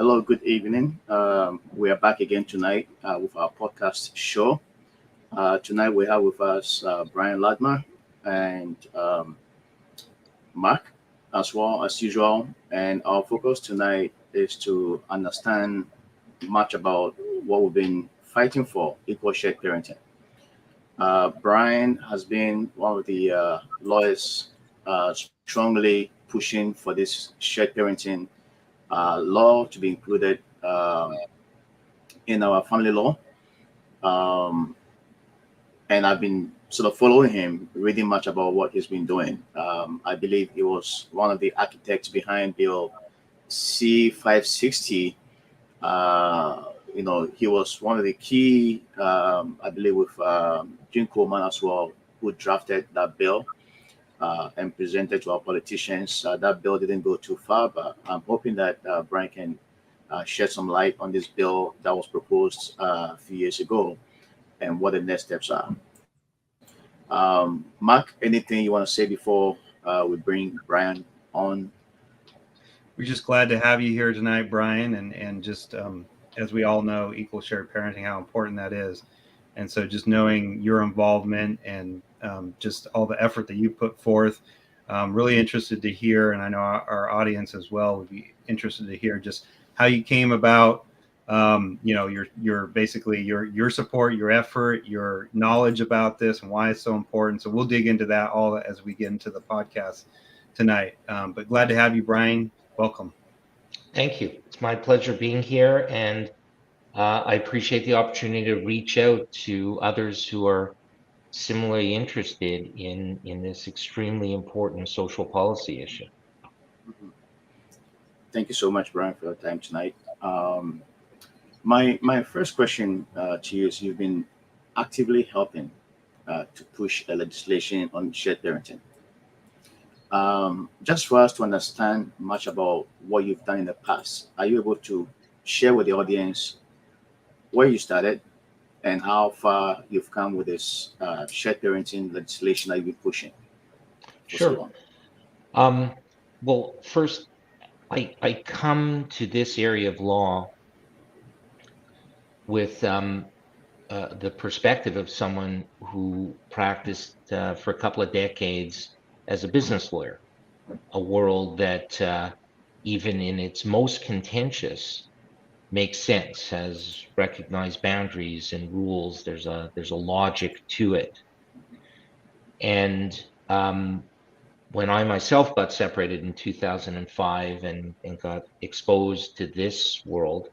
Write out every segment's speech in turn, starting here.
Hello, good evening. We are back again tonight with our podcast show. Tonight we have with us Brian Ludmer and Mark, as well as usual. And our focus tonight is to understand much about what we've been fighting for equal shared parenting. Brian has been one of the lawyers strongly pushing for this shared parenting law to be included in our family law. Um, and I've been sort of following him, reading much about what he's been doing. I believe he was one of the architects behind Bill C-560. He was one of the key, I believe, with Jim Coleman as well, who drafted that bill and presented to our politicians. That bill didn't go too far, but I'm hoping that Brian can shed some light on this bill that was proposed a few years ago and what the next steps are. Mark, anything you want to say before we bring Brian on? We're just glad to have you here tonight, Brian, and just as we all know, equal shared parenting, how important that is. And so just knowing your involvement and just all the effort that you put forth, really interested to hear, and I know our audience as well would be interested to hear just how you came about, your basically your support, your effort, your knowledge about this and why it's so important. So we'll dig into that all as we get into the podcast tonight. But glad to have you, Brian. Welcome. Thank you. It's my pleasure being here, and I appreciate the opportunity to reach out to others who are similarly interested in this extremely important social policy issue. Mhm. Thank you so much, Brian, for your time tonight. My first question to you is: you've been actively helping to push a legislation on shared parenting. Just for us to understand much about what you've done in the past, are you able to share with the audience where you started and how far you've come with this shared parenting legislation that you've been pushing for so Sure. long? Well, first, I come to this area of law with the perspective of someone who practiced for a couple of decades as a business lawyer, a world that even in its most contentious makes sense, has recognized boundaries and rules. There's a logic to it. And when I myself got separated in 2005 and got exposed to this world,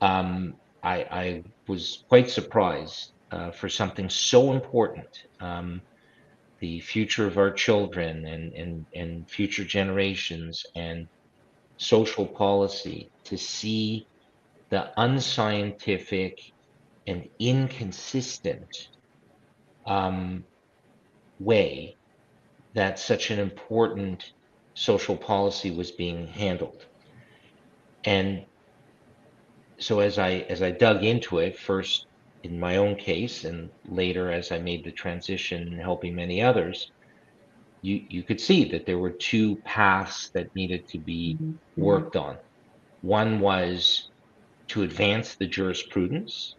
I was quite surprised for something so important, the future of our children and future generations and social policy, to see the unscientific and inconsistent um, way that such an important social policy was being handled. And so as I dug into it, first in my own case and later as I made the transition and helping many others, you could see that there were two paths that needed to be worked on. One was to advance the jurisprudence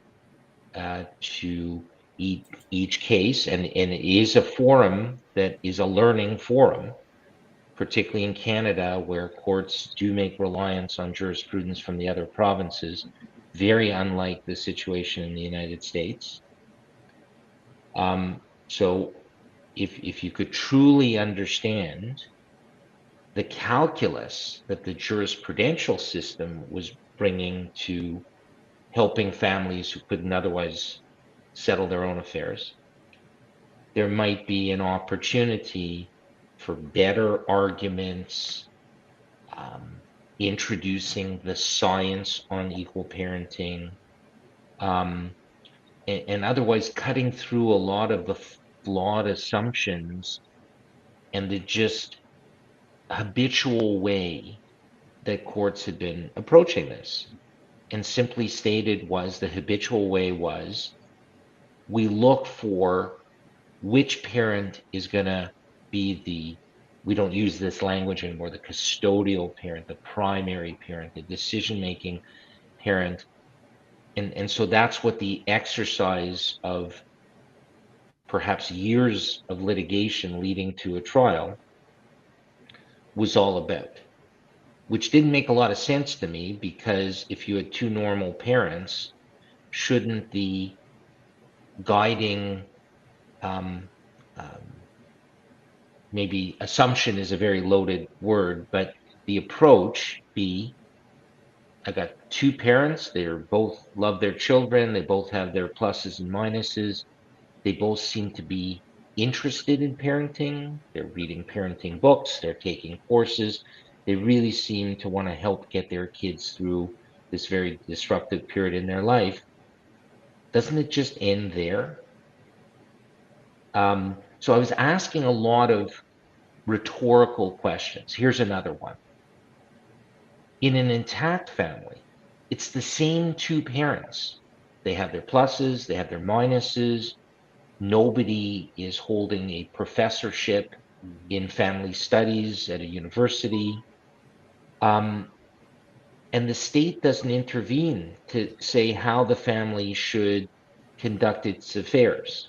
to each case, and it is a forum that is a learning forum, particularly in Canada, where courts do make reliance on jurisprudence from the other provinces, very unlike the situation in the United States. So if you could truly understand the calculus that the jurisprudential system was bringing to helping families who couldn't otherwise settle their own affairs, there might be an opportunity for better arguments, introducing the science on equal parenting, um, and otherwise cutting through a lot of the flawed assumptions and the just habitual way that courts had been approaching this. And simply stated, was the habitual way was we look for which parent is going to be we don't use this language anymore, the custodial parent, the primary parent, the decision-making parent. And so that's what the exercise of perhaps years of litigation leading to a trial was all about, which didn't make a lot of sense to me, because if you had two normal parents, shouldn't the guiding um, um, maybe assumption is a very loaded word, but the approach be, I got two parents, they're both love their children, they both have their pluses and minuses, they both seem to be interested in parenting, they're reading parenting books, they're taking courses, they really seem to want to help get their kids through this very disruptive period in their life. Doesn't it just end there? So I was asking a lot of rhetorical questions. Here's another one. In an intact family, it's the same two parents. They have their pluses, they have their minuses. Nobody is holding a professorship in family studies at a university. And the state doesn't intervene to say how the family should conduct its affairs,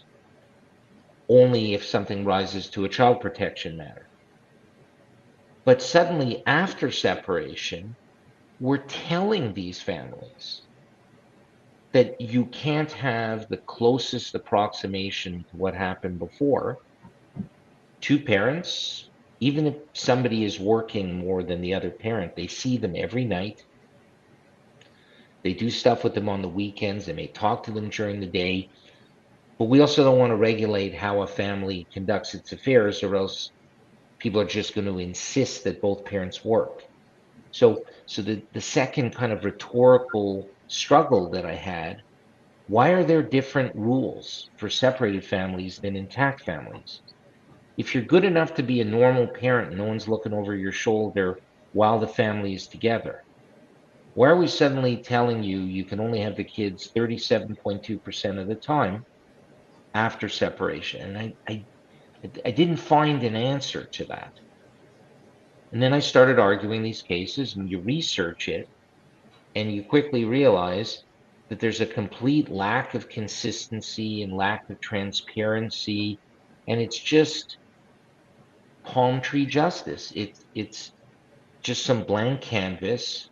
only if something rises to a child protection matter. But suddenly, after separation, we're telling these families that you can't have the closest approximation to what happened before. Two parents, even if somebody is working more than the other parent, they see them every night. They do stuff with them on the weekends. They may talk to them during the day. But we also don't want to regulate how a family conducts its affairs, or else people are just going to insist that both parents work. So the second kind of rhetorical struggle that I had, why are there different rules for separated families than intact families? If you're good enough to be a normal parent, no one's looking over your shoulder while the family is together, why are we suddenly telling you you can only have the kids 37.2% of the time after separation? And I didn't find an answer to that. And then I started arguing these cases, and you research it, and you quickly realize that there's a complete lack of consistency and lack of transparency, and it's just palm tree justice. It's just some blank canvas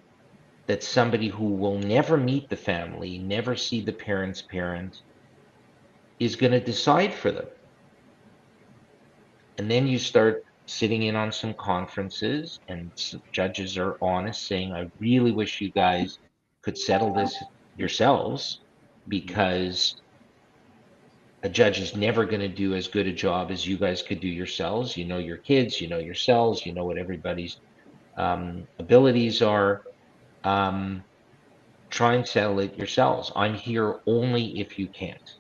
that somebody who will never meet the family, never see the parent's parent, is going to decide for them. And then you start sitting in on some conferences, and some judges are honest, saying, I really wish you guys could settle this yourselves, because a judge is never going to do as good a job as you guys could do yourselves. You know your kids, you know yourselves, you know what everybody's abilities are. Try and settle it yourselves. I'm here only if you can't.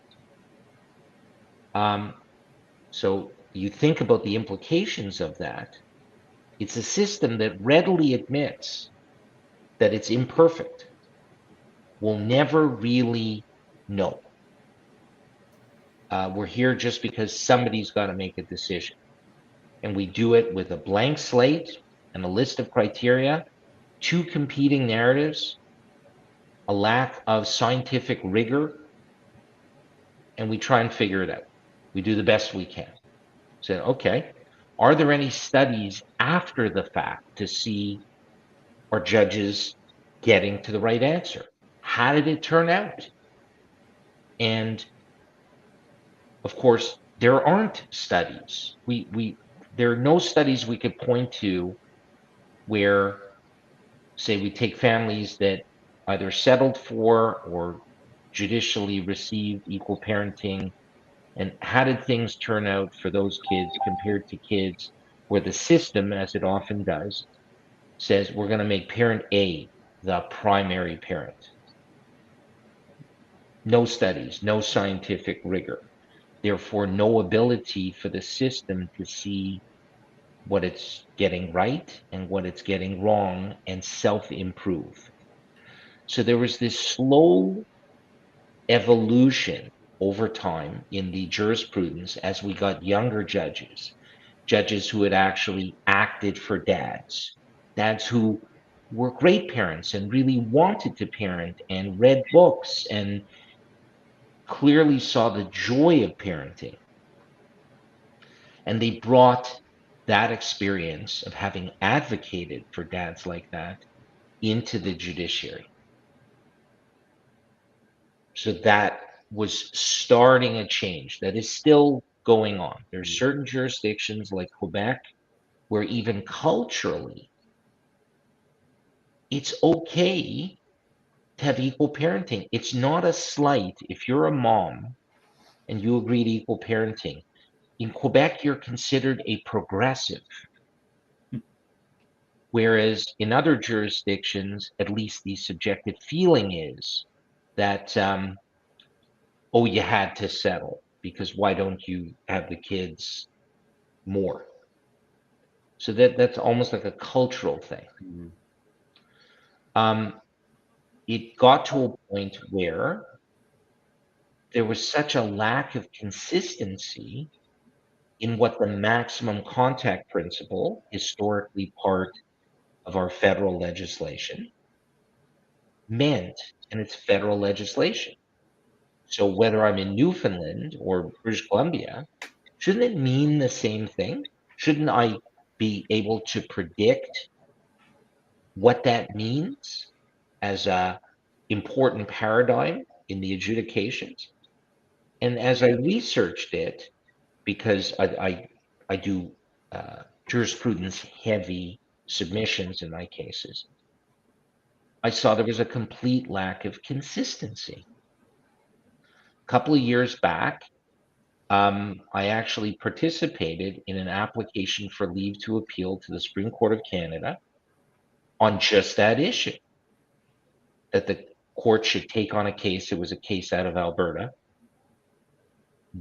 So you think about the implications of that. It's a system that readily admits that it's imperfect. We'll never really know. We're here just because somebody's got to make a decision. And we do it with a blank slate and a list of criteria, two competing narratives, a lack of scientific rigor, and we try and figure it out. We do the best we can. Say, okay, are there any studies after the fact to see, are judges getting to the right answer? How did it turn out? And of course, there aren't studies. There are no studies we could point to where, say, we take families that either settled for or judicially received equal parenting, and how did things turn out for those kids compared to kids where the system, as it often does, says we're going to make parent A the primary parent. No studies, no scientific rigor. Therefore, no ability for the system to see what it's getting right and what it's getting wrong and self-improve. So there was this slow evolution over time in the jurisprudence as we got younger judges judges who had actually acted for dads, dads who were great parents and really wanted to parent and read books and clearly saw the joy of parenting. And they brought that experience of having advocated for dads like that into the judiciary. So that was starting a change that is still going on. There's certain jurisdictions like Quebec where even culturally, it's okay to have equal parenting. It's not a slight if you're a mom and you agree to equal parenting. In Quebec, you're considered a progressive. Whereas in other jurisdictions, at least the subjective feeling is that, oh, you had to settle because why don't you have the kids more? So that's almost like a cultural thing. Mhm. It got to a point where there was such a lack of consistency in what the maximum contact principle, historically part of our federal legislation, meant, and it's federal legislation. So whether I'm in Newfoundland or British Columbia, shouldn't it mean the same thing? Shouldn't I be able to predict what that means as a important paradigm in the adjudications? And as I researched it, because I do jurisprudence heavy submissions in my cases, I saw there was a complete lack of consistency. A couple of years back, I actually participated in an application for leave to appeal to the Supreme Court of Canada on just that issue, that the court should take on a case. It was a case out of Alberta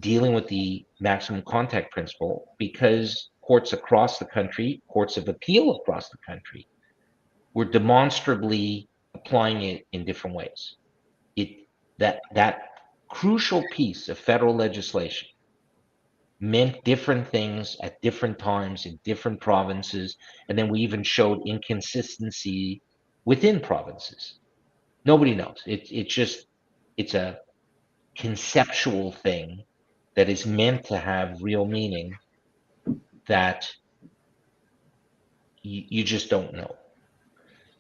dealing with the maximum contact principle because courts across the country, courts of appeal across the country, were demonstrably applying it in different ways. That crucial piece of federal legislation meant different things at different times in different provinces, and then we even showed inconsistency within provinces. Nobody knows. It's a conceptual thing that is meant to have real meaning that you just don't know.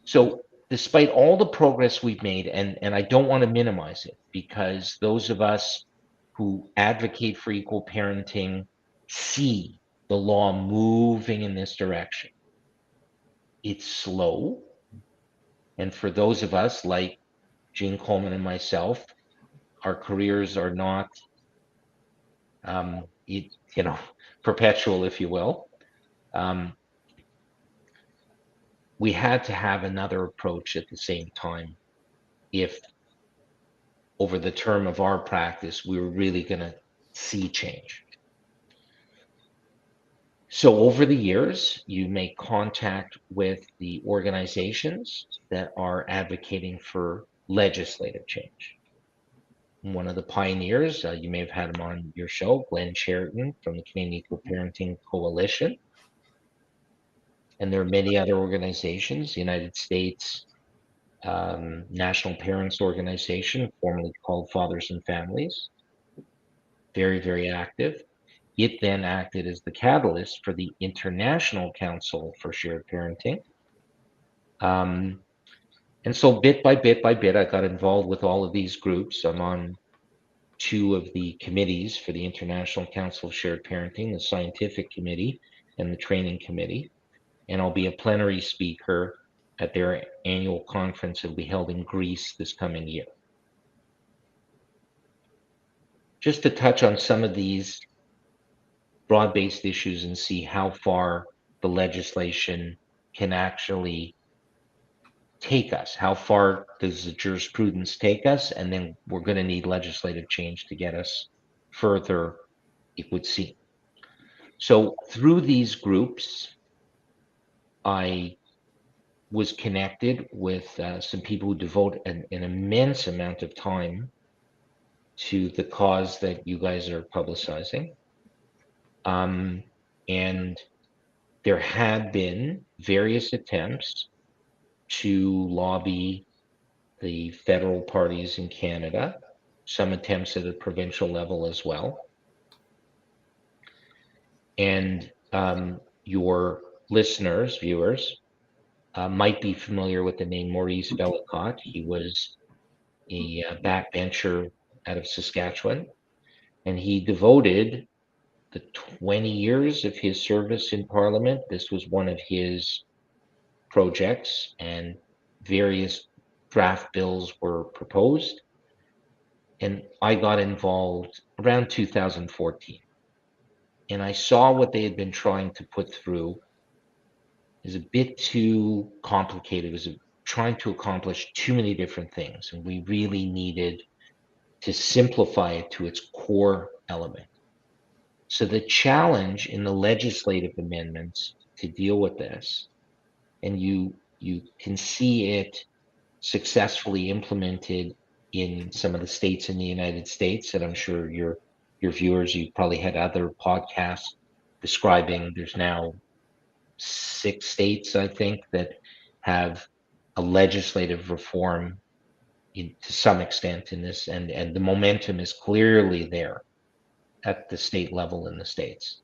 So despite all the progress we've made, and I don't want to minimize it because those of us who advocate for equal parenting see the law moving in this direction. It's slow. And for those of us like Gene Coleman and myself, our careers are not, you know, perpetual, if you will. We had to have another approach at the same time if over the term of our practice, we were really going to see change. So over the years, you make contact with the organizations that are advocating for legislative change. One of the pioneers, you may have had him on your show, Glenn Sheridan from the Canadian Equal Parenting Coalition. And there are many other organizations, the United States National Parents Organization, formerly called Fathers and Families, very, very active. It then acted as the catalyst for the International Council for Shared Parenting. And so bit by bit by bit, I got involved with all of these groups. I'm on two of the committees for the International Council of Shared Parenting, the Scientific Committee and the Training Committee. And I'll be a plenary speaker at their annual conference that will be held in Greece this coming year. Just to touch on some of these broad-based issues and see how far the legislation can actually take us. How far does the jurisprudence take us? And then we're going to need legislative change to get us further, it would seem. So through these groups, I was connected with some people who devote an immense amount of time to the cause that you guys are publicizing. And there had been various attempts to lobby the federal parties in Canada, some attempts at a provincial level as well. And your listeners, viewers, might be familiar with the name Maurice Vellacott. He was a backbencher out of Saskatchewan, and he devoted the 20 years of his service in Parliament. This was one of his projects, and various draft bills were proposed. And I got involved around 2014. And I saw what they had been trying to put through is a bit too complicated. It was trying to accomplish too many different things. And we really needed to simplify it to its core element. So the challenge in the legislative amendments to deal with this, and you can see it successfully implemented in some of the states in the United States that I'm sure your viewers, you probably had other podcasts describing. There's now 6 states, I think, that have a legislative reform to some extent in this, and the momentum is clearly there at the state level in the states.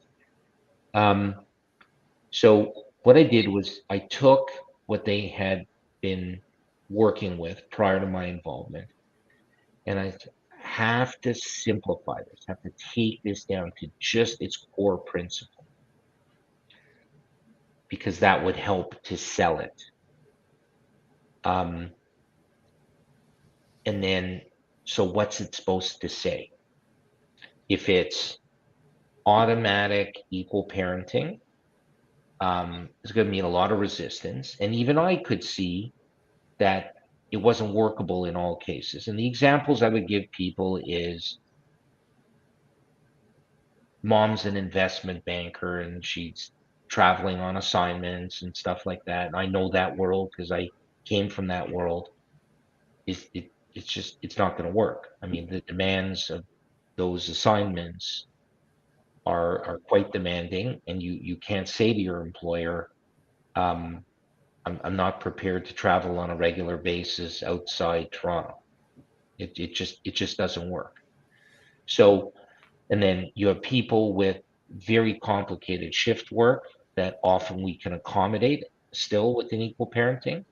So what I did was I took what they had been working with prior to my involvement, and I have to simplify this, have to take this down to just its core principle, because that would help to sell it. And then, so what's it supposed to say? If it's automatic equal parenting, it's going to mean a lot of resistance. And even I could see that it wasn't workable in all cases. And the examples I would give people is mom's an investment banker and she's traveling on assignments and stuff like that. And I know that world because I came from that world. It's not going to work. I mean, the demands of those assignments are quite demanding, and you can't say to your employer, I'm not prepared to travel on a regular basis outside Toronto. It just doesn't work. So, and then you have people with very complicated shift work that often we can accommodate still within equal parenting.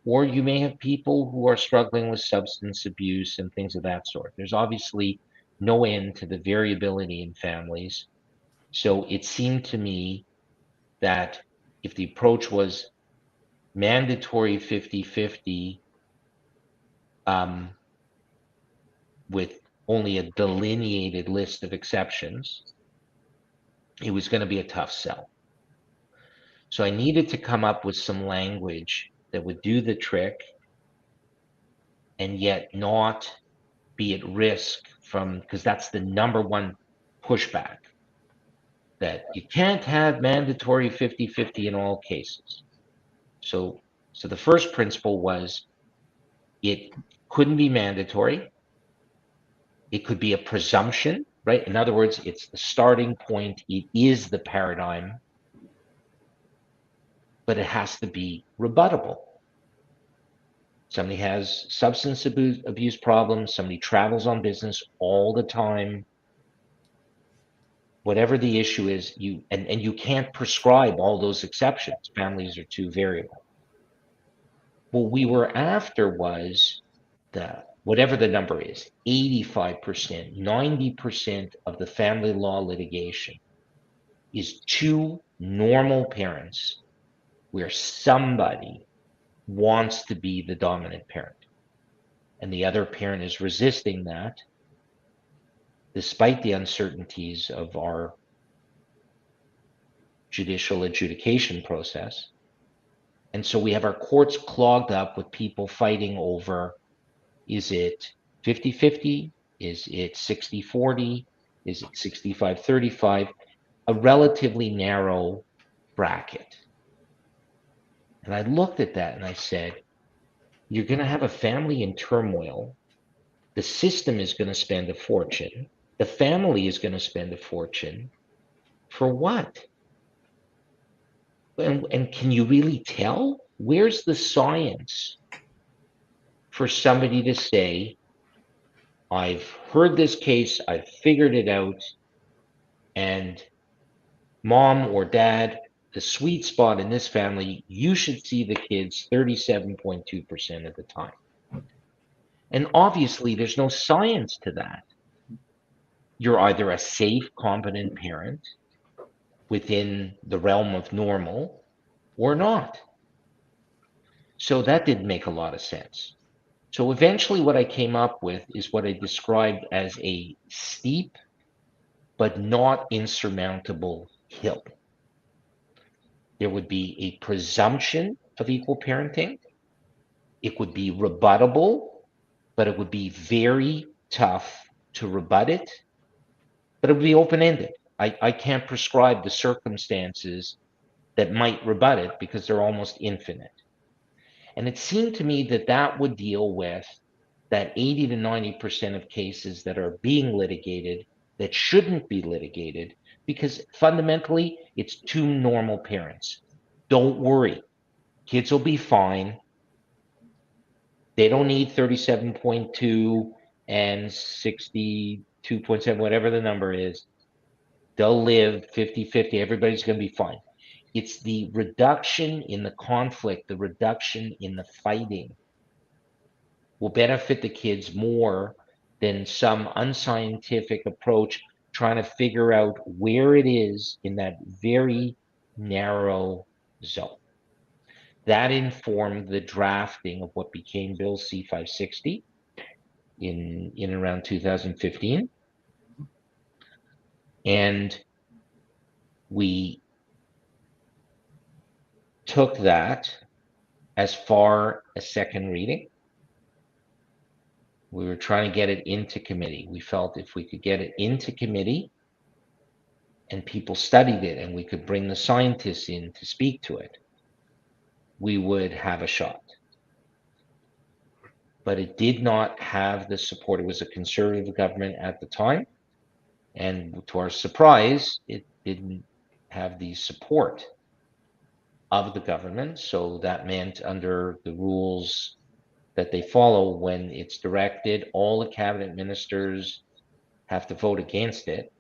Or you may have people who are struggling with substance abuse and things of that sort. There's obviously no end to the variability in families. So it seemed to me that if the approach was mandatory 50-50, with only a delineated list of exceptions, it was going to be a tough sell. So I needed to come up with some language that would do the trick and yet not be at risk from, because that's the number one pushback, that you can't have mandatory 50-50 in all cases. So the first principle was it couldn't be mandatory. It could be a presumption, right? In other words, it's the starting point. It is the paradigm, but it has to be rebuttable. Somebody has substance abuse problems. Somebody travels on business all the time. Whatever the issue is, you can't prescribe all those exceptions. Families are too variable. What we were after was whatever the number is, 85%, 90% of the family law litigation is two normal parents where somebody wants to be the dominant parent and the other parent is resisting that despite the uncertainties of our judicial adjudication process. And so we have our courts clogged up with people fighting over, is it 50-50? Is it 60-40? Is it 65-35? A relatively narrow bracket. And I looked at that and I said, you're going to have a family in turmoil. The system is going to spend a fortune. The family is going to spend a fortune. For what? And can you really tell? Where's the science for somebody to say, I've heard this case, I've figured it out, and mom or dad, the sweet spot in this family, you should see the kids 37.2% of the time. And obviously, there's no science to that. You're either a safe, competent parent within the realm of normal or not. So that didn't make a lot of sense. So eventually, what I came up with is what I described as a steep but not insurmountable hill. There would be a presumption of equal parenting. It would be rebuttable, but it would be very tough to rebut it, but it would be open ended. I can't prescribe the circumstances that might rebut it because they're almost infinite. And it seemed to me that that would deal with that 80 to 90% of cases that are being litigated that shouldn't be litigated because fundamentally it's two normal parents. Don't worry, kids will be fine. They don't need 37.2 and 62.7, whatever the number is. They'll live 50-50. Everybody's going to be fine. It's the reduction in the conflict, the reduction in the fighting will benefit the kids more than some unscientific approach trying to figure out where it is in that very narrow zone. That informed the drafting of what became Bill C-560 in around 2015. And we took that as far as second reading. We were trying to get it into committee. We felt if we could get it into committee and people studied it and we could bring the scientists in to speak to it, we would have a shot. But it did not have the support. It was a conservative government at the time. And to our surprise, it didn't have the support of the government. So that meant under the rules that they follow when it's directed, all the cabinet ministers have to vote against it.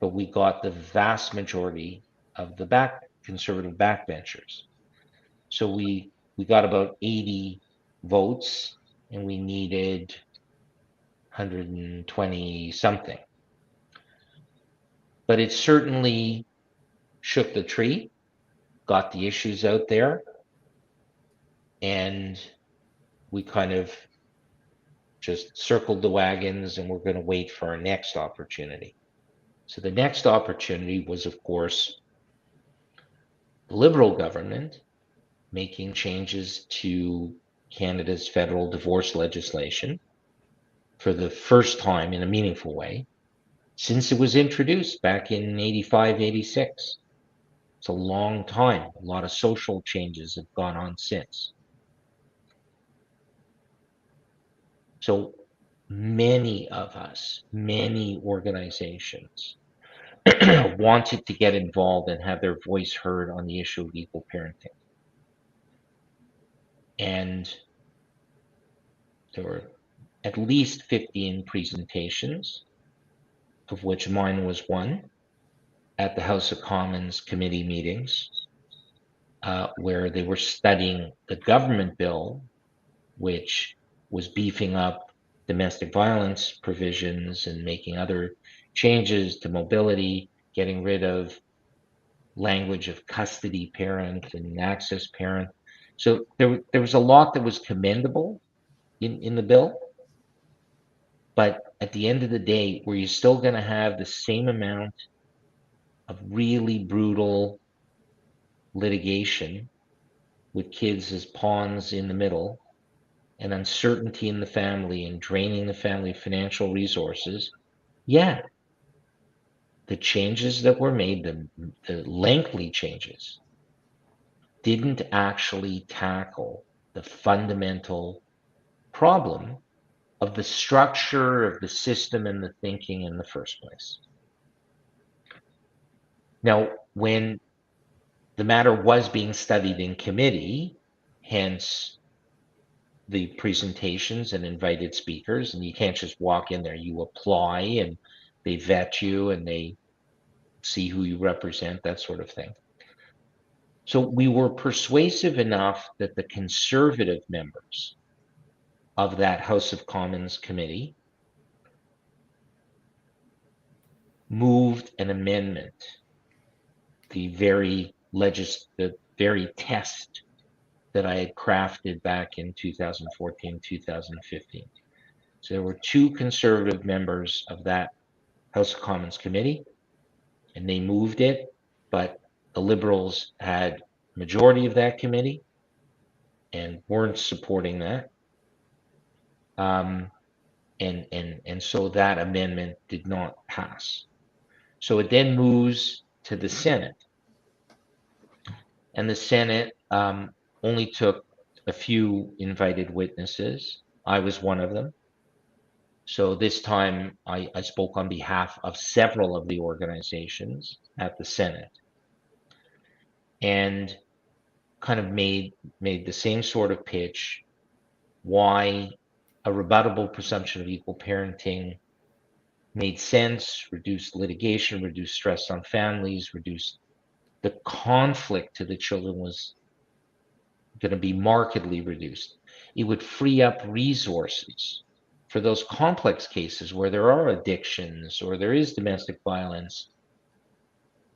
But we got the vast majority of the conservative backbenchers. So we got about 80 votes and we needed 120 something. But it certainly shook the tree, got the issues out there, and we kind of just circled the wagons and we're going to wait for our next opportunity. So the next opportunity was, of course, the Liberal government making changes to Canada's federal divorce legislation for the first time in a meaningful way since it was introduced back in 85, 86. It's a long time. A lot of social changes have gone on since. So many of us, many organizations wanted to get involved and have their voice heard on the issue of equal parenting. And there were at least 15 presentations, of which mine was one, at the House of Commons committee meetings, where they were studying the government bill, which was beefing up domestic violence provisions and making other changes to mobility, getting rid of language of custody parent and access parent. So there was a lot that was commendable in the bill. But at the end of the day, were you still going to have the same amount of really brutal litigation with kids as pawns in the middle and uncertainty in the family and draining the family of financial resources? Yeah. The changes that were made, the lengthy changes, didn't actually tackle the fundamental problem of the structure of the system and the thinking in the first place. Now, when the matter was being studied in committee, hence the presentations and invited speakers. And you can't just walk in there. You apply and they vet you and they see who you represent, that sort of thing. So we were persuasive enough that the conservative members of that House of Commons committee moved an amendment, the very test that I had crafted back in 2014, 2015. So there were two conservative members of that House of Commons committee, and they moved it, but the Liberals had majority of that committee and weren't supporting that. And so that amendment did not pass. So it then moves to the Senate. And the Senate only took a few invited witnesses. I was one of them. So this time I spoke on behalf of several of the organizations at the Senate and kind of made the same sort of pitch, why a rebuttable presumption of equal parenting made sense, reduced litigation, reduced stress on families, reduced the conflict to the children was going to be markedly reduced. It would free up resources for those complex cases where there are addictions or there is domestic violence.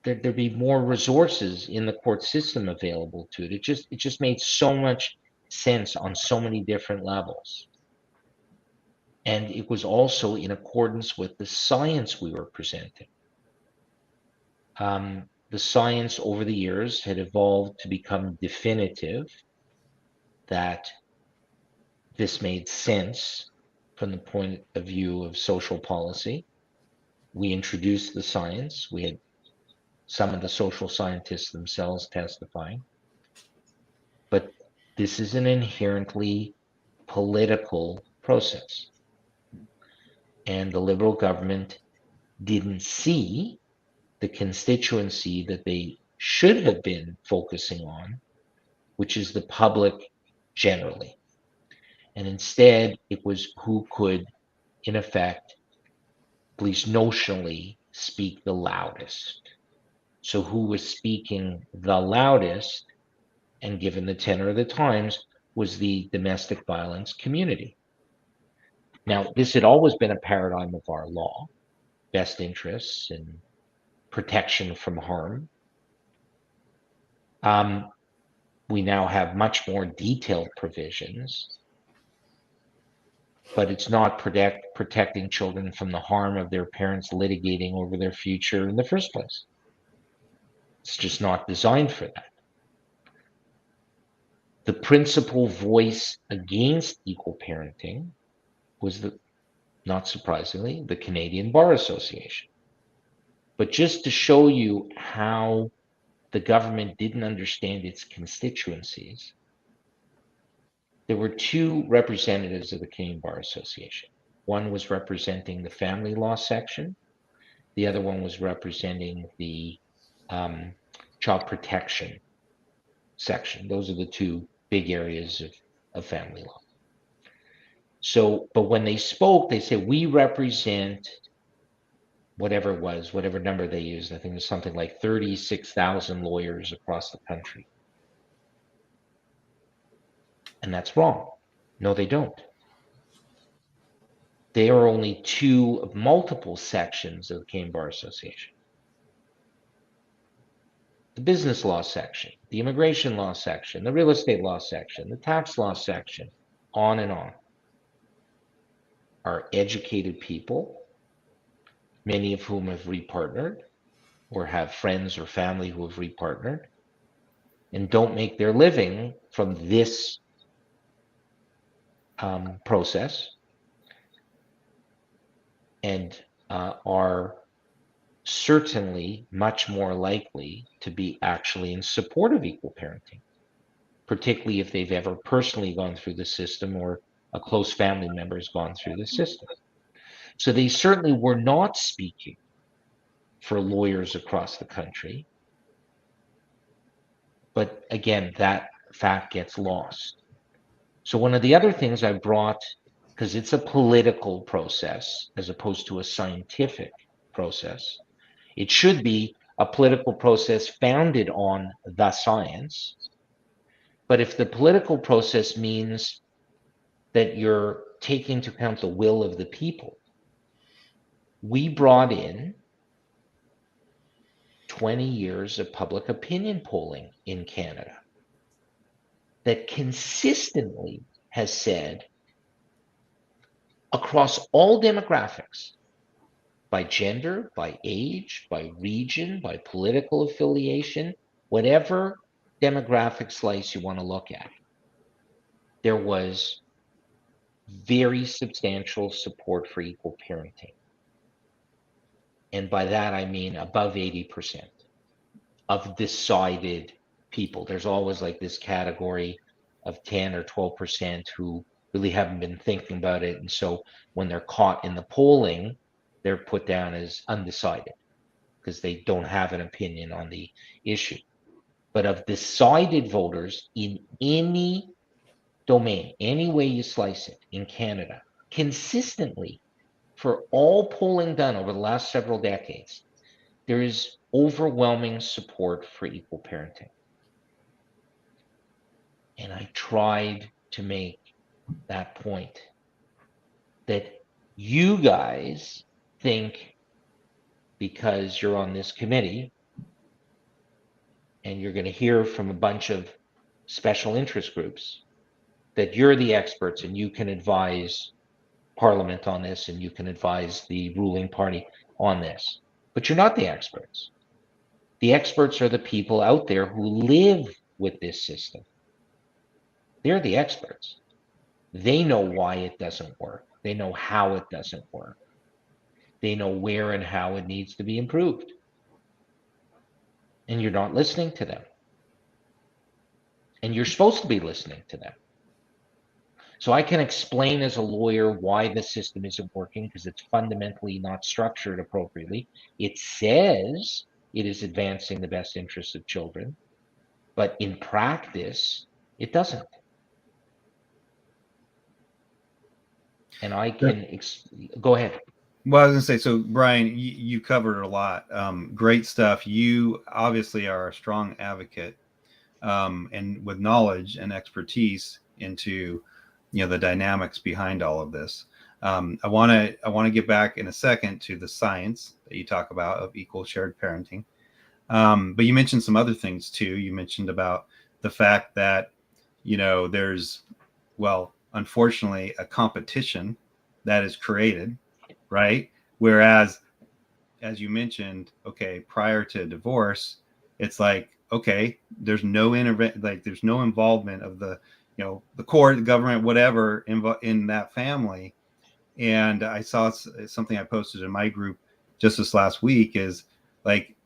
There'd be more resources in the court system available to it. It just made so much sense on so many different levels. And it was also in accordance with the science we were presenting. The science over the years had evolved to become definitive that this made sense from the point of view of social policy. We introduced the science. We had some of the social scientists themselves testifying. But this is an inherently political process. And the Liberal government didn't see the constituency that they should have been focusing on, which is the public generally. And instead, it was who could, in effect, at least notionally, speak the loudest. So who was speaking the loudest, and given the tenor of the times, was the domestic violence community. Now, this had always been a paradigm of our law, best interests and protection from harm. We now have much more detailed provisions, but it's not protecting children from the harm of their parents litigating over their future in the first place. It's just not designed for that. The principal voice against equal parenting was, not surprisingly, the Canadian Bar Association. But just to show you how the government didn't understand its constituencies, there were two representatives of the Canadian Bar Association. One was representing the family law section. The other one was representing the child protection section. Those are the two big areas of family law. So, but when they spoke, they said, we represent whatever it was, whatever number they used. I think it was something like 36,000 lawyers across the country. And that's wrong. No, they don't. They are only two of multiple sections of the Canadian Bar Association. The business law section, the immigration law section, the real estate law section, the tax law section, on and on, are educated people, many of whom have repartnered or have friends or family who have repartnered and don't make their living from this process, and are certainly much more likely to be actually in support of equal parenting, particularly if they've ever personally gone through the system or a close family member has gone through the system. So they certainly were not speaking for lawyers across the country. But again, that fact gets lost. So one of the other things I brought, because it's a political process as opposed to a scientific process, it should be a political process founded on the science. But if the political process means that you're taking into account the will of the people, we brought in 20 years of public opinion polling in Canada that consistently has said across all demographics, by gender, by age, by region, by political affiliation, whatever demographic slice you want to look at, there was very substantial support for equal parenting. And by that, I mean above 80% of decided people. There's always like this category of 10 or 12% who really haven't been thinking about it. And so when they're caught in the polling, they're put down as undecided because they don't have an opinion on the issue. But of decided voters in any domain, any way you slice it in Canada, consistently for all polling done over the last several decades, there is overwhelming support for equal parenting. And I tried to make that point that you guys think because you're on this committee and you're going to hear from a bunch of special interest groups that you're the experts and you can advise Parliament on this and you can advise the ruling party on this. But you're not the experts. The experts are the people out there who live with this system. They're the experts. They know why it doesn't work. They know how it doesn't work. They know where and how it needs to be improved. And you're not listening to them. And you're supposed to be listening to them. So I can explain as a lawyer why the system isn't working because it's fundamentally not structured appropriately. It says it is advancing the best interests of children, but in practice, it doesn't. And I can go ahead. Well, I was going to say, so Brian, you covered a lot. Great stuff. You obviously are a strong advocate and with knowledge and expertise into, the dynamics behind all of this. I want to get back in a second to the science that you talk about of equal shared parenting. But you mentioned some other things too. You mentioned about the fact that, there's, well, unfortunately, a competition that is created, right? Whereas, as you mentioned, okay, prior to divorce, it's like, okay, there's no there's no involvement of the, the court, the government, whatever, in that family. And I saw something I posted in my group just this last week is like,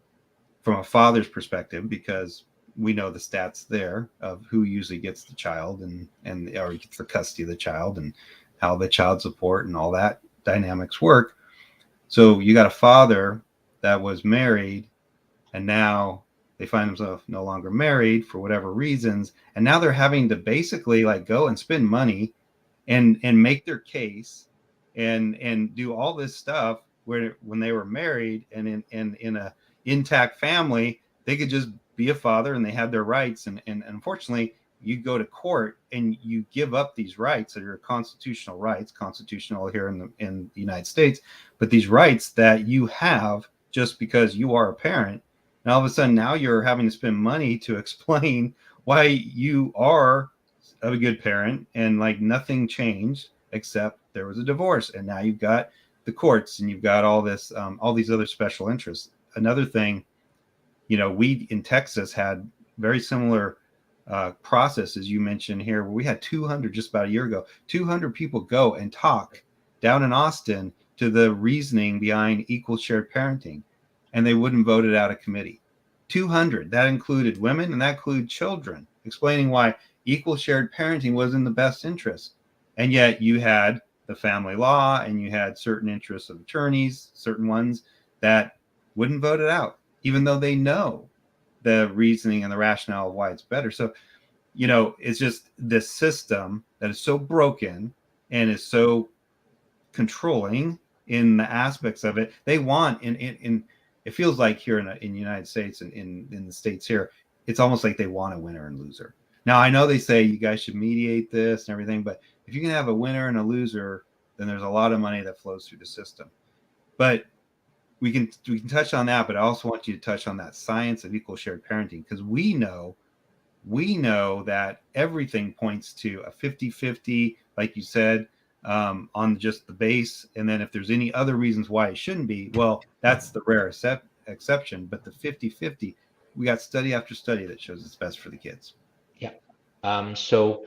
from a father's perspective, because we know the stats there of who usually gets the child and or gets the custody of the child and how the child support and all that dynamics work. So you got a father that was married and now they find themselves no longer married for whatever reasons. And now they're having to basically like go and spend money and make their case and do all this stuff where when they were married and in a intact family, they could just be a father and they had their rights. And unfortunately, you go to court and you give up these rights that are constitutional rights, constitutional here in the United States, but these rights that you have just because you are a parent. And all of a sudden now you're having to spend money to explain why you are a good parent and like nothing changed except there was a divorce. And now you've got the courts and you've got all this, all these other special interests. Another thing, we in Texas had very similar processes you mentioned here, where we had 200 just about a year ago, 200 people go and talk down in Austin to the reasoning behind equal shared parenting, and they wouldn't vote it out of committee. 200, that included women and that included children, explaining why equal shared parenting was in the best interest. And yet you had the family law and you had certain interests of attorneys, certain ones that wouldn't vote it out, even though they know the reasoning and the rationale of why it's better. So, you know, it's just this system that is so broken and is so controlling in the aspects of it. They want in it feels like here in the United States and in the States here, it's almost like they want a winner and loser. Now I know they say you guys should mediate this and everything, but if you can have a winner and a loser, then there's a lot of money that flows through the system. But we can touch on that, but I also want you to touch on that science of equal shared parenting, because we know that everything points to a 50-50, like you said, on just the base. And then if there's any other reasons why it shouldn't be, well, that's the rare exception. But the 50-50, we got study after study that shows it's best for the kids. Yeah. So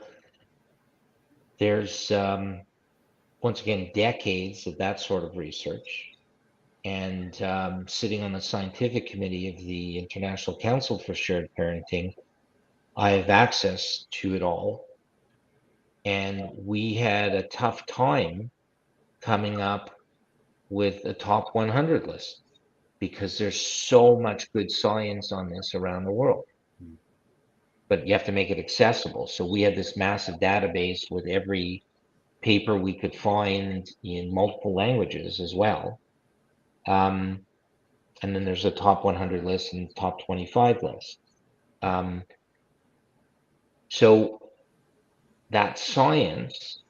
there's, once again, decades of that sort of research. And sitting on the scientific committee of the International Council for Shared Parenting, I have access to it all. And we had a tough time coming up with a top 100 list because there's so much good science on this around the world. But you have to make it accessible. So we had this massive database with every paper we could find in multiple languages as well. And then there's a top 100 list and top 25 list. So that science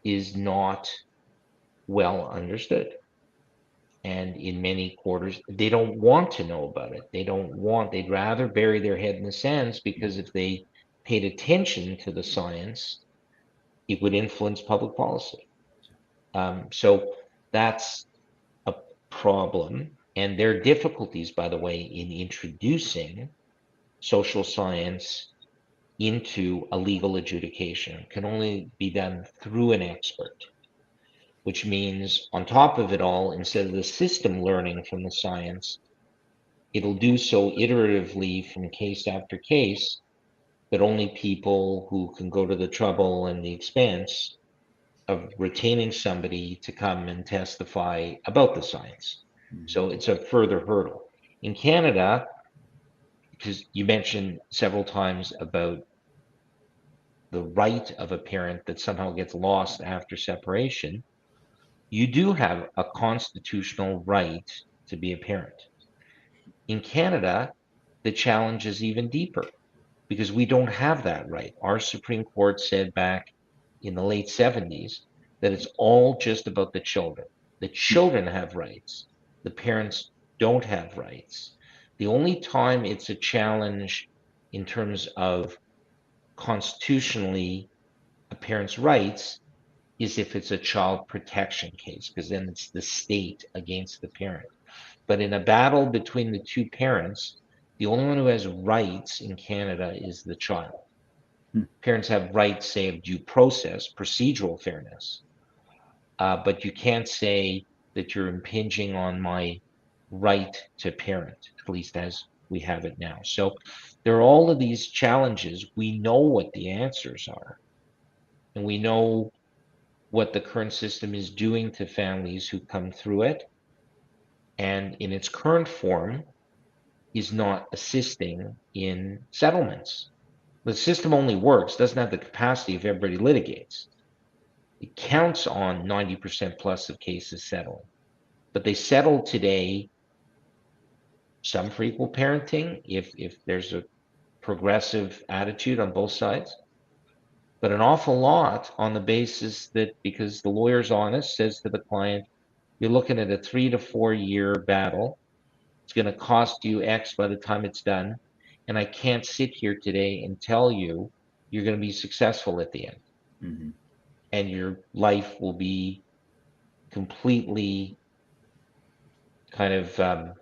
is not well understood. And in many quarters, they don't want to know about it. They'd rather bury their head in the sands, because if they paid attention to the science, it would influence public policy. So that's a problem. And there are difficulties, by the way, in introducing social science into a legal adjudication. It can only be done through an expert, which means on top of it all, instead of the system learning from the science, it'll do so iteratively from case after case, but only people who can go to the trouble and the expense of retaining somebody to come and testify about the science. So it's a further hurdle. In Canada, because you mentioned several times about the right of a parent that somehow gets lost after separation, you do have a constitutional right to be a parent. In Canada, the challenge is even deeper because we don't have that right. Our Supreme Court said back in the late 70s that it's all just about the children. The children have rights, the parents don't have rights. The only time it's a challenge in terms of constitutionally a parent's rights is if it's a child protection case, because then it's the state against the parent. But in a battle between the two parents, the only one who has rights in Canada is the child. Parents have rights, say, of due process, procedural fairness, but you can't say that you're impinging on my right to parent, at least as we have it now. So there are all of these challenges. We know what the answers are, and we know what the current system is doing to families who come through it, and in its current form is not assisting in settlements. The system only works, doesn't have the capacity if everybody litigates. It counts on 90% plus of cases settling, but they settle today, some for equal parenting if there's a progressive attitude on both sides, but an awful lot on the basis that because the lawyer's honest, says to the client, you're looking at a 3 to 4 year battle. It's going to cost you X by the time it's done. And I can't sit here today and tell you you're going to be successful at the end. Mm-hmm. And your life will be completely kind of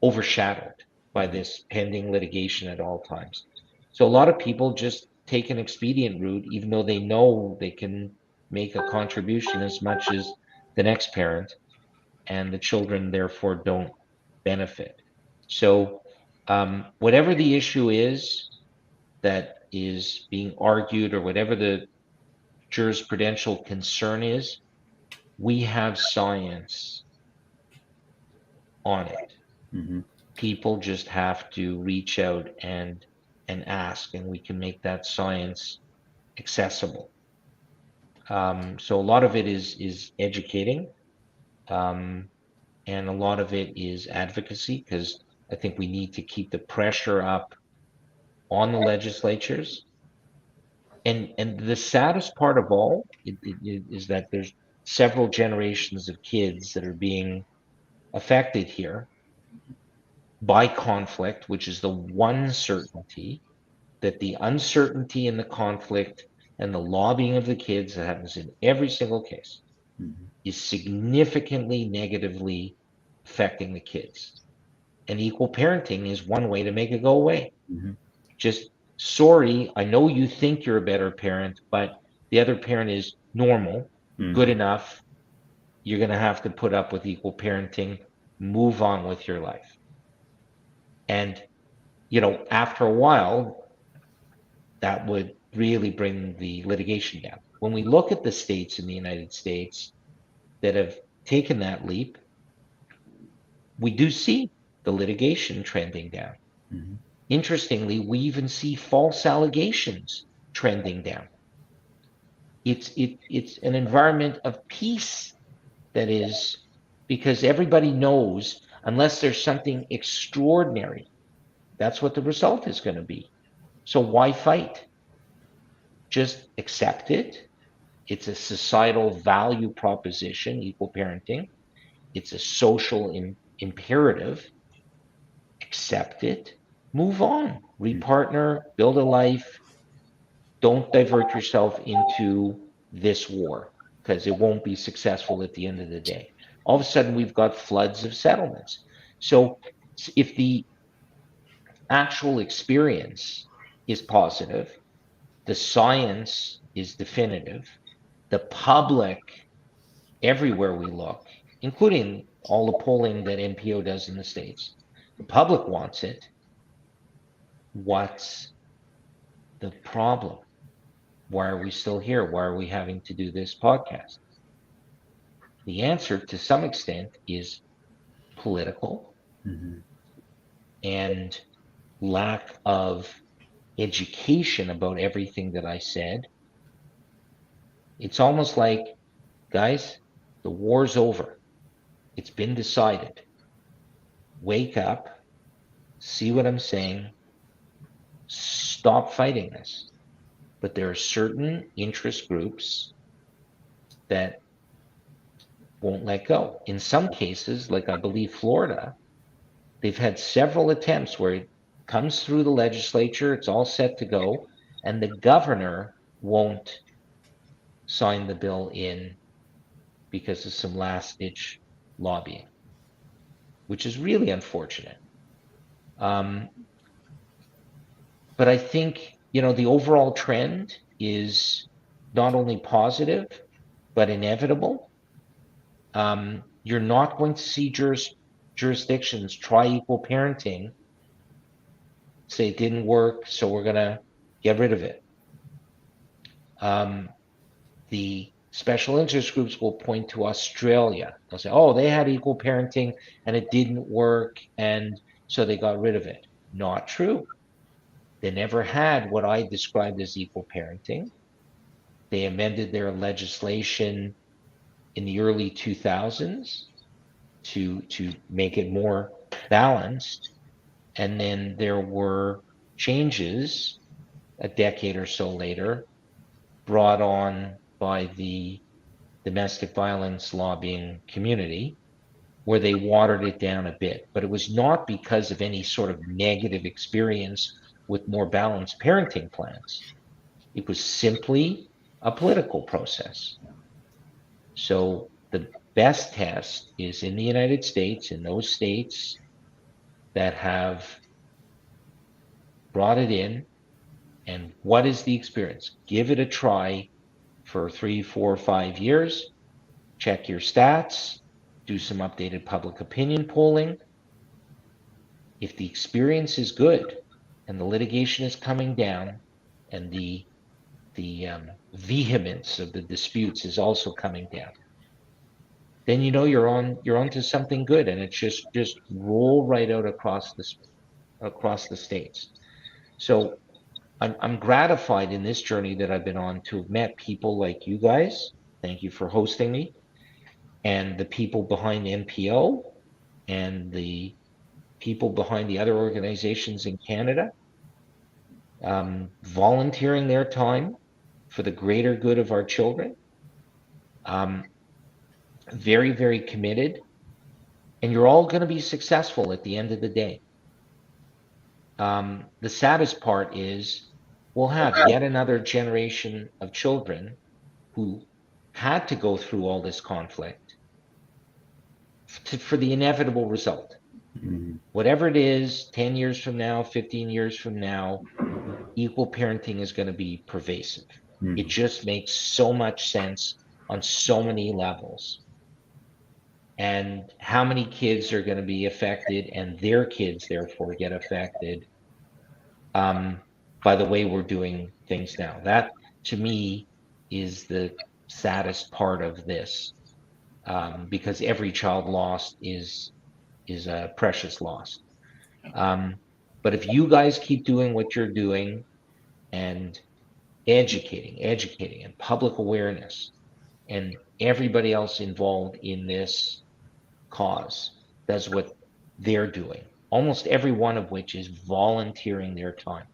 overshadowed by this pending litigation at all times. So a lot of people just take an expedient route, even though they know they can make a contribution as much as the next parent, and the children therefore don't benefit. So whatever the issue is that is being argued, or whatever the jurisprudential concern is, we have science on it. Mm-hmm. People just have to reach out and ask, and we can make that science accessible. So a lot of it is educating, and a lot of it is advocacy, because I think we need to keep the pressure up on the legislatures. And the saddest part of all is that there's several generations of kids that are being affected here by conflict, which is the one certainty, that the uncertainty in the conflict and the lobbying of the kids that happens in every single case is significantly negatively affecting the kids. And equal parenting is one way to make it go away. Just, sorry, I know you think you're a better parent, but the other parent is normal, good enough. You're going to have to put up with equal parenting, move on with your life. And, after a while, that would really bring the litigation down. When we look at the states in the United States that have taken that leap, we do see the litigation trending down. Interestingly, we even see false allegations trending down. It's an environment of peace that is, because everybody knows unless there's something extraordinary, that's what the result is going to be. So why fight? Just accept it. It's a societal value proposition, equal parenting. It's a social imperative. Accept it, move on, repartner, build a life. Don't divert yourself into this war, because it won't be successful at the end of the day. All of a sudden, we've got floods of settlements. So if the actual experience is positive, the science is definitive, the public, everywhere we look, including all the polling that NPO does in the States, the public wants it. What's the problem? Why are we still here? Why are we having to do this podcast? The answer, to some extent, is political and lack of education about everything that I said. It's almost like, guys, the war's over. It's been decided. Wake up, see what I'm saying, stop fighting this. But there are certain interest groups that won't let go. In some cases, like I believe Florida, they've had several attempts where it comes through the legislature, it's all set to go, and the governor won't sign the bill in because of some last-ditch lobbying, which is really unfortunate. But I think, the overall trend is not only positive, but inevitable. You're not going to see jurisdictions try equal parenting, say it didn't work, so we're going to get rid of it. The special interest groups will point to Australia. They'll say, oh, they had equal parenting and it didn't work, and so they got rid of it. Not true. They never had what I described as equal parenting. They amended their legislation in the early 2000s to make it more balanced. And then there were changes a decade or so later brought on by the domestic violence lobbying community, where they watered it down a bit. But it was not because of any sort of negative experience with more balanced parenting plans. It was simply a political process. So the best test is in the United States, in those states that have brought it in. And what is the experience? Give it a try for 3, 4, 5 years. Check your stats. Do some updated public opinion polling. If the experience is good and the litigation is coming down and the vehemence of the disputes is also coming down, then you know you're onto something good, and it's just roll right out across the states. So I'm gratified in this journey that I've been on to have met people like you guys. Thank you for hosting me, and the people behind NPO and the people behind the other organizations in Canada, volunteering their time for the greater good of our children. Um, very, very committed, and you're all going to be successful at the end of the day. The saddest part is we'll have yet another generation of children who had to go through all this conflict for the inevitable result. Mhm. Whatever it is, 10 years from now, 15 years from now, equal parenting is going to be pervasive. It Mhm. just makes so much sense on so many levels. And how many kids are going to be affected, and their kids therefore get affected um, by the way we're doing things now. That, to me, is the saddest part of this, because every child lost is a precious loss. Um, but if you guys keep doing what you're doing and educating, and public awareness, and everybody else involved in this cause does what they're doing, almost every one of which is volunteering their time,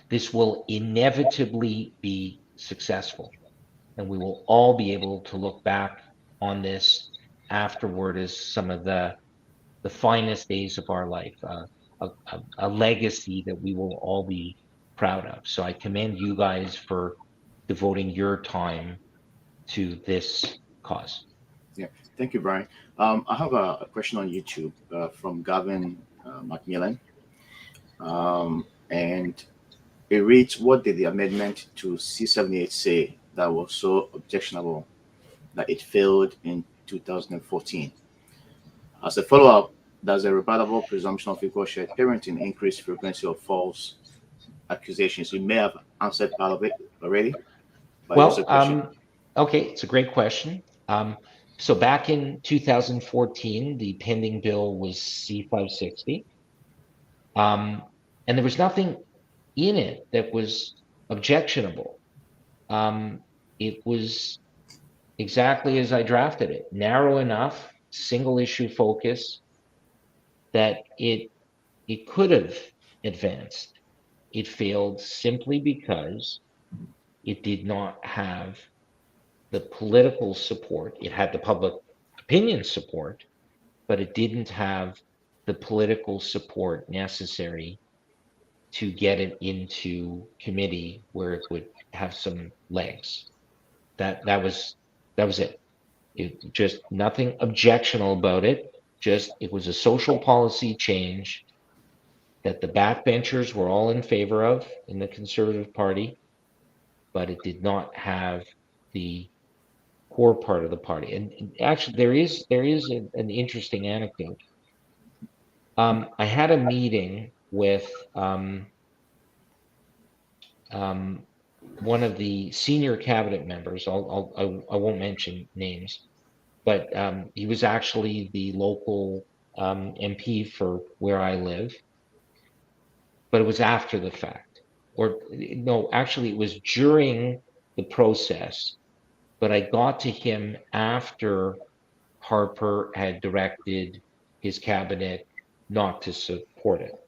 this will inevitably be successful. And we will all be able to look back on this afterward as some of the finest days of our life, a legacy that we will all be proud of. So I commend you guys for devoting your time to this cause. Yeah, thank you, Brian. I have a question on YouTube from Gavin Macmillan, and it reads, "What did the amendment to C78 say that was so objectionable that it failed in 2014? As a follow-up, does a rebuttable presumption of equal shared parenting increase frequency of false accusations?" You may have answered part of it already, but it's a Well, question. okay, it's a great question. So back in 2014, the pending bill was C560, and there was nothing in it that was objectionable. It was exactly as I drafted it, narrow enough, single issue focus that it could have advanced. It failed simply because it did not have the political support. It had the public opinion support, but it didn't have the political support necessary to get it into committee where it would have some legs. That was it. It just nothing objectionable about it. Just it was a social policy change that the backbenchers were all in favor of in the Conservative Party, but it did not have the core part of the party. And actually, there is an interesting anecdote. I had a meeting with um, one of the senior cabinet members. I won't mention names, but he was actually the local MP for where I live. But it was after the fact, or no, actually, it was during the process. But I got to him after Harper had directed his cabinet not to support it.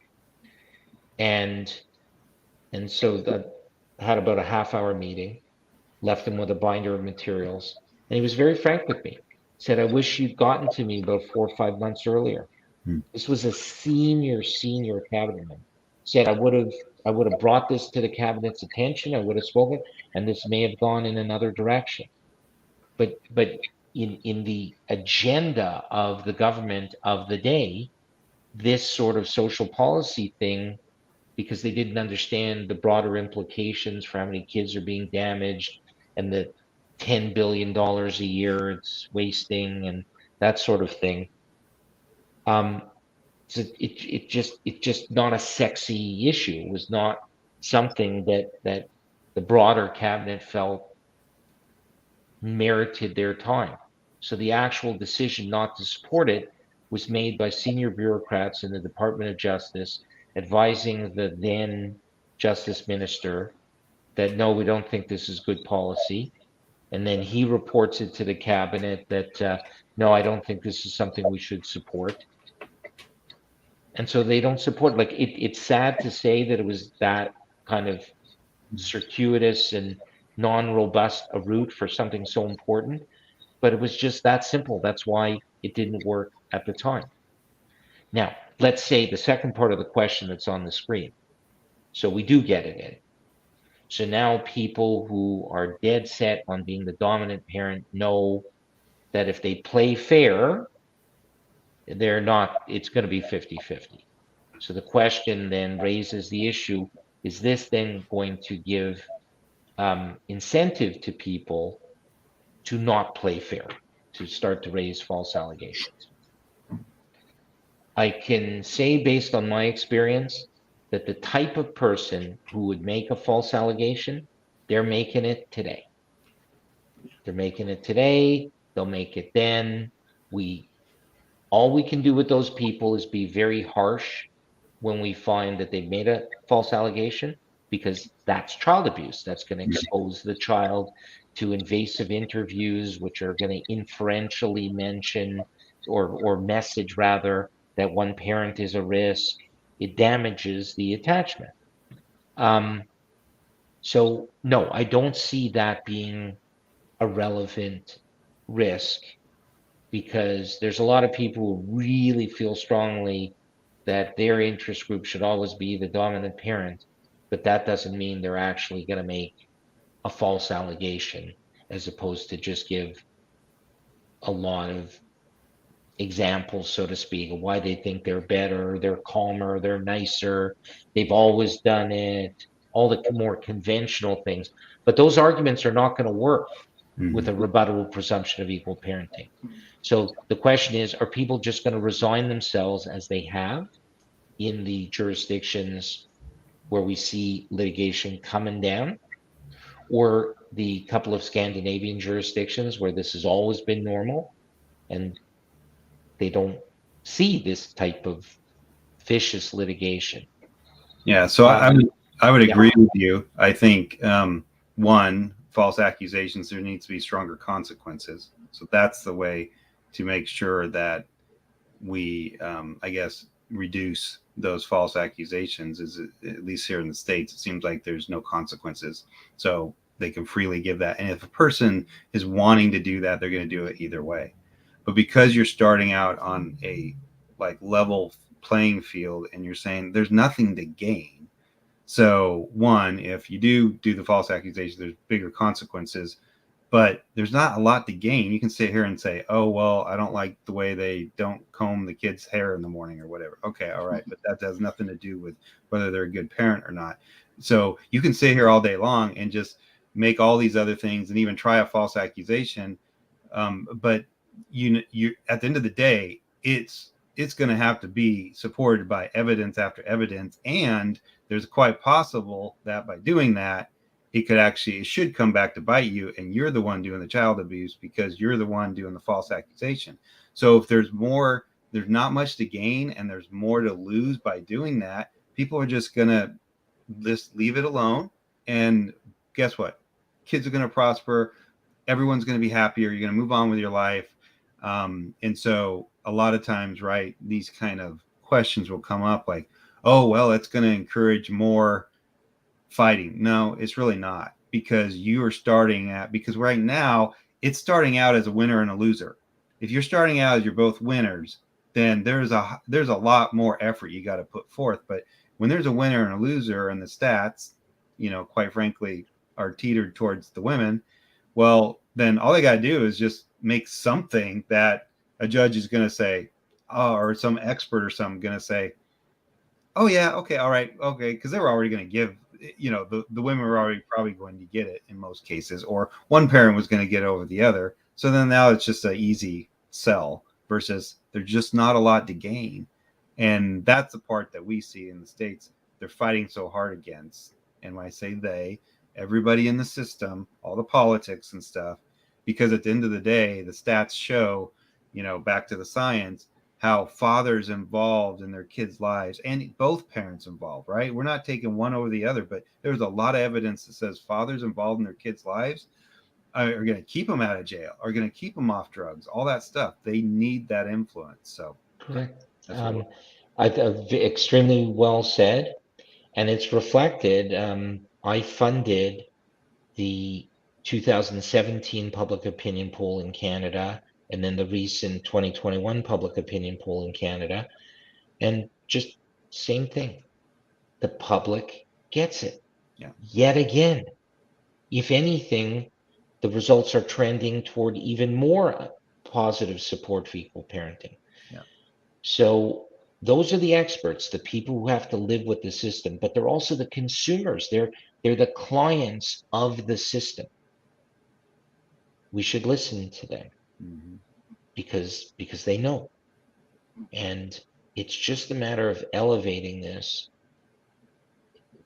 And so that had about a half-hour meeting, left him with a binder of materials, and he was very frank with me. Said, "I wish you'd gotten to me about 4 or 5 months earlier." Hmm. This was a senior cabinet member. Said, "I would have brought this to the cabinet's attention. I would have spoken, and this may have gone in another direction." But in the agenda of the government of the day, this sort of social policy thing, because they didn't understand the broader implications for how many kids are being damaged and the $10 billion a year it's wasting and that sort of thing. So it just not a sexy issue. It was not something that the broader cabinet felt merited their time. So the actual decision not to support it was made by senior bureaucrats in the Department of Justice, advising the then Justice Minister that no, we don't think this is good policy. And then he reports it to the cabinet that no, I don't think this is something we should support. And so they don't support. Like it's sad to say that it was that kind of circuitous and non-robust a route for something so important, but it was just that simple. That's why it didn't work at the time. Now, let's say the second part of the question that's on the screen. So we do get it in. So now people who are dead set on being the dominant parent know that if they play fair, they're not, it's going to be 50-50. So the question then raises the issue, is this then going to give incentive to people to not play fair, to start to raise false allegations? I can say based on my experience that the type of person who would make a false allegation, they're making it today. They're making it today, they'll make it then. All we can do with those people is be very harsh when we find that they've made a false allegation, because that's child abuse. That's going to expose the child to invasive interviews, which are going to inferentially mention or message rather that one parent is a risk. It damages the attachment. So no, I don't see that being a relevant risk, because there's a lot of people who really feel strongly that their interest group should always be the dominant parent, but that doesn't mean they're actually going to make a false allegation, as opposed to just give a lot of examples, so to speak, of why they think they're better, they're calmer, they're nicer, they've always done it, all the more conventional things. But those arguments are not going to work with a rebuttable presumption of equal parenting. So the question is, are people just going to resign themselves, as they have in the jurisdictions where we see litigation coming down, or the couple of Scandinavian jurisdictions where this has always been normal and they don't see this type of vicious litigation? Yeah, so I would yeah. agree with you. I think one, false accusations, there needs to be stronger consequences. So that's the way to make sure that we, I guess, reduce those false accusations. Is at least here in the States, it seems like there's no consequences, so they can freely give that. And if a person is wanting to do that, they're going to do it either way. But because you're starting out on a like level playing field and you're saying there's nothing to gain, so one, if you do the false accusation, there's bigger consequences, but there's not a lot to gain. You can sit here and say, oh, well, I don't like the way they don't comb the kid's hair in the morning or whatever. Okay, all right, but that has nothing to do with whether they're a good parent or not. So you can sit here all day long and just make all these other things and even try a false accusation. But you at the end of the day, it's going to have to be supported by evidence after evidence. And there's quite possible that by doing that, it should come back to bite you, and you're the one doing the child abuse because you're the one doing the false accusation. So if there's not much to gain and there's more to lose by doing that, people are just going to just leave it alone. And guess what? Kids are going to prosper. Everyone's going to be happier. You're going to move on with your life. And so a lot of times, right, these kind of questions will come up like, oh, well, it's going to encourage more fighting. No, it's really not, because because right now it's starting out as a winner and a loser. If you're starting out as you're both winners, then there's a lot more effort you got to put forth. But when there's a winner and a loser and the stats, quite frankly, are teetered towards the women, well, then all they got to do is just make something that a judge is going to say, oh, or some expert or something going to say, oh yeah, okay, all right, okay, because they were already going to give, the women were already probably going to get it in most cases, or one parent was going to get over the other. So then now it's just an easy sell versus there's just not a lot to gain. And that's the part that we see in the States they're fighting so hard against. And when I say they, everybody in the system, all the politics and stuff, because at the end of the day, the stats show, back to the science, how fathers involved in their kids' lives and both parents involved, right? We're not taking one over the other, but there's a lot of evidence that says fathers involved in their kids' lives are going to keep them out of jail, are going to keep them off drugs, all that stuff. They need that influence. So Correct. that's what Extremely well said, and it's reflected. I funded the 2017 public opinion poll in Canada, and then the recent 2021 public opinion poll in Canada, and just same thing. The public gets it. Yeah. Yet again, if anything, the results are trending toward even more positive support for equal parenting. Yeah. So those are the experts, the people who have to live with the system, but they're also the consumers. They're the clients of the system. We should listen to them because they know. And it's just a matter of elevating this,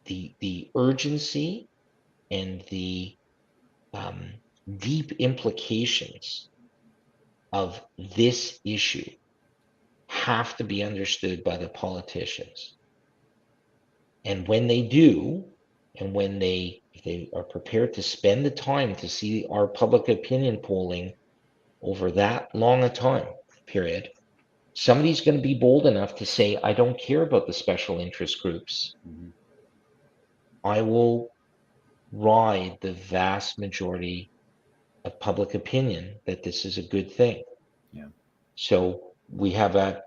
the urgency and the deep implications of this issue have to be understood by the politicians. And when they do, and if they are prepared to spend the time to see our public opinion polling over that long a time period, somebody's going to be bold enough to say, I don't care about the special interest groups. I will ride the vast majority of public opinion that this is a good thing. Yeah. So we have a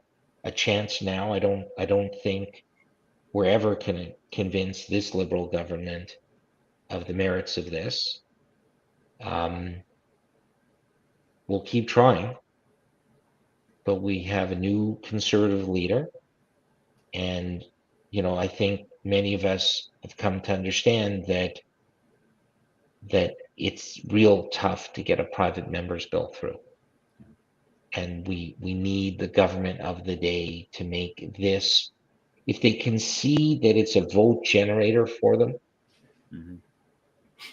chance now. I don't think we're ever going to convince this Liberal government of the merits of this. We'll keep trying, but we have a new Conservative leader, and I think many of us have come to understand that it's real tough to get a private member's bill through. And we need the government of the day to make this, if they can see that it's a vote generator for them,